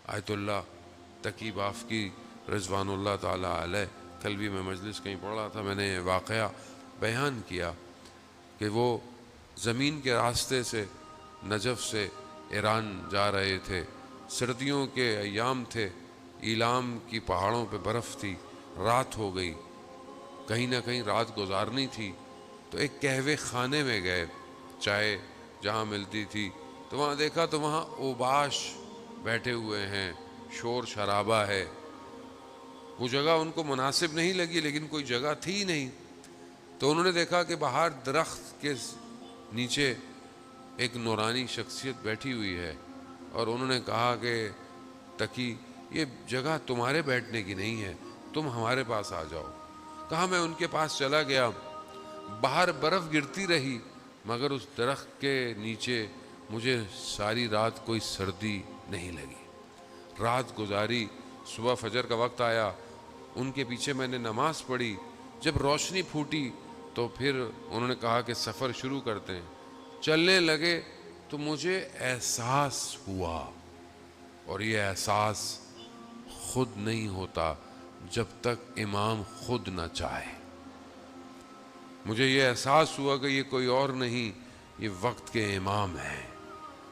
آیت اللہ تقی بافقی رضوان اللہ تعالیٰ علیہ، کل بھی میں مجلس کہیں پڑھ رہا تھا، میں نے واقعہ بیان کیا کہ وہ زمین کے راستے سے نجف سے ایران جا رہے تھے، سردیوں کے ایام تھے، ایلام کی پہاڑوں پہ برف تھی، رات ہو گئی، کہیں نہ کہیں رات گزارنی تھی، تو ایک قہوے خانے میں گئے، چائے جہاں ملتی تھی، تو وہاں دیکھا تو وہاں اوباش بیٹھے ہوئے ہیں، شور شرابہ ہے۔ وہ جگہ ان کو مناسب نہیں لگی، لیکن کوئی جگہ تھی نہیں، تو انہوں نے دیکھا کہ باہر درخت کے نیچے ایک نورانی شخصیت بیٹھی ہوئی ہے، اور انہوں نے کہا کہ تقی یہ جگہ تمہارے بیٹھنے کی نہیں ہے، تم ہمارے پاس آ جاؤ۔ کہا میں ان کے پاس چلا گیا، باہر برف گرتی رہی، مگر اس درخت کے نیچے مجھے ساری رات کوئی سردی نہیں لگی۔ رات گزاری، صبح فجر کا وقت آیا، ان کے پیچھے میں نے نماز پڑھی، جب روشنی پھوٹی تو پھر انہوں نے کہا کہ سفر شروع کرتے ہیں۔ چلنے لگے تو مجھے احساس ہوا، اور یہ احساس خود نہیں ہوتا جب تک امام خود نہ چاہے۔ مجھے یہ احساس ہوا کہ یہ کوئی اور نہیں، یہ وقت کے امام ہیں۔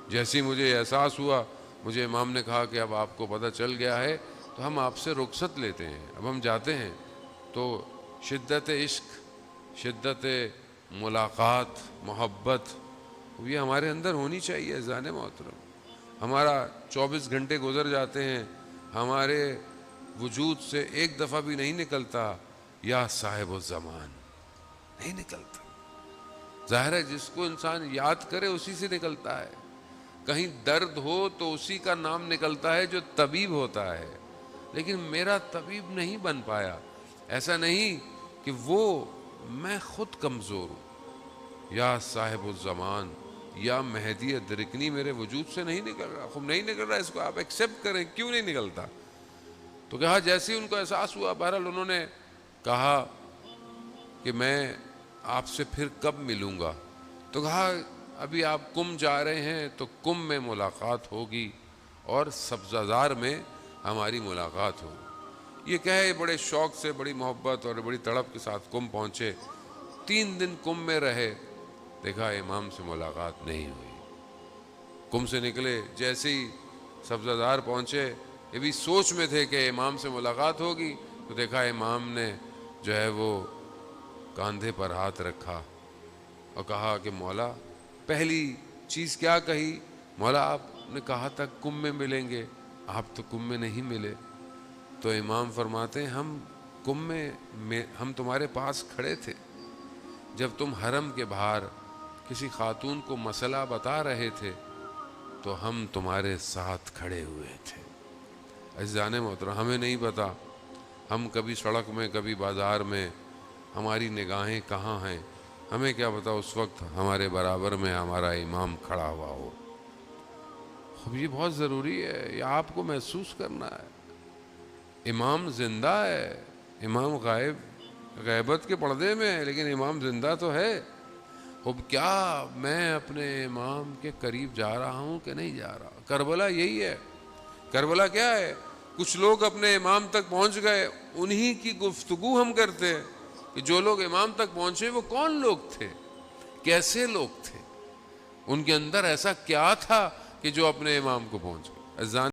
جیسے مجھے احساس ہوا، مجھے امام نے کہا کہ اب آپ کو پتہ چل گیا ہے تو ہم آپ سے رخصت لیتے ہیں، اب ہم جاتے ہیں۔ تو شدت عشق، شدت ملاقات، محبت، یہ ہمارے اندر ہونی چاہیے اذان محترم۔ ہمارا 24 گھنٹے گزر جاتے ہیں، ہمارے وجود سے ایک دفعہ بھی نہیں نکلتا یا صاحب الزمان، نہیں نکلتا۔ ظاہر ہے جس کو انسان یاد کرے اسی سے نکلتا ہے، کہیں درد ہو تو اسی کا نام نکلتا ہے جو طبیب ہوتا ہے، لیکن میرا طبیب نہیں بن پایا۔ ایسا نہیں کہ وہ، میں خود کمزور ہوں، یا صاحب الزمان یا مہدی درکنی میرے وجود سے نہیں نکل رہا، خوب نہیں نکل رہا، اس کو آپ ایکسیپٹ کریں، کیوں نہیں نکلتا؟ تو کہا جیسے ہی ان کو احساس ہوا، بہرحال انہوں نے کہا کہ میں آپ سے پھر کب ملوں گا؟ تو کہا ابھی آپ کم جا رہے ہیں تو کم میں ملاقات ہوگی اور سبزہ زار میں ہماری ملاقات ہوگی۔ یہ کہے بڑے شوق سے، بڑی محبت اور بڑی تڑپ کے ساتھ کم پہنچے، 3 دن کم میں رہے، دیکھا امام سے ملاقات نہیں ہوئی۔ کم سے نکلے، جیسے ہی سبزہ زار پہنچے، یہ بھی سوچ میں تھے کہ امام سے ملاقات ہوگی، تو دیکھا امام نے جو ہے وہ کاندھے پر ہاتھ رکھا اور کہا کہ مولا، پہلی چیز کیا کہی؟ مولا آپ نے کہا تھا کم میں ملیں گے، آپ تو کم میں نہیں ملے۔ تو امام فرماتے ہیں ہم کم میں ہم تمہارے پاس کھڑے تھے جب تم حرم کے باہر کسی خاتون کو مسئلہ بتا رہے تھے، تو ہم تمہارے ساتھ کھڑے ہوئے تھے۔ عزیزان محترم، ہمیں نہیں پتا، ہم کبھی سڑک میں، کبھی بازار میں، ہماری نگاہیں کہاں ہیں، ہمیں کیا پتا اس وقت ہمارے برابر میں ہمارا امام کھڑا ہوا ہو۔ خب یہ بہت ضروری ہے، یہ آپ کو محسوس کرنا ہے۔ امام زندہ ہے، امام غیبت کے پردے میں ہے، لیکن امام زندہ تو ہے۔ اب کیا میں اپنے امام کے قریب جا رہا ہوں کہ نہیں جا رہا؟ کربلا یہی ہے۔ کربلا کیا ہے؟ کچھ لوگ اپنے امام تک پہنچ گئے، انہی کی گفتگو ہم کرتے ہیں کہ جو لوگ امام تک پہنچے وہ کون لوگ تھے، کیسے لوگ تھے، ان کے اندر ایسا کیا تھا کہ جو اپنے امام کو پہنچ گئے۔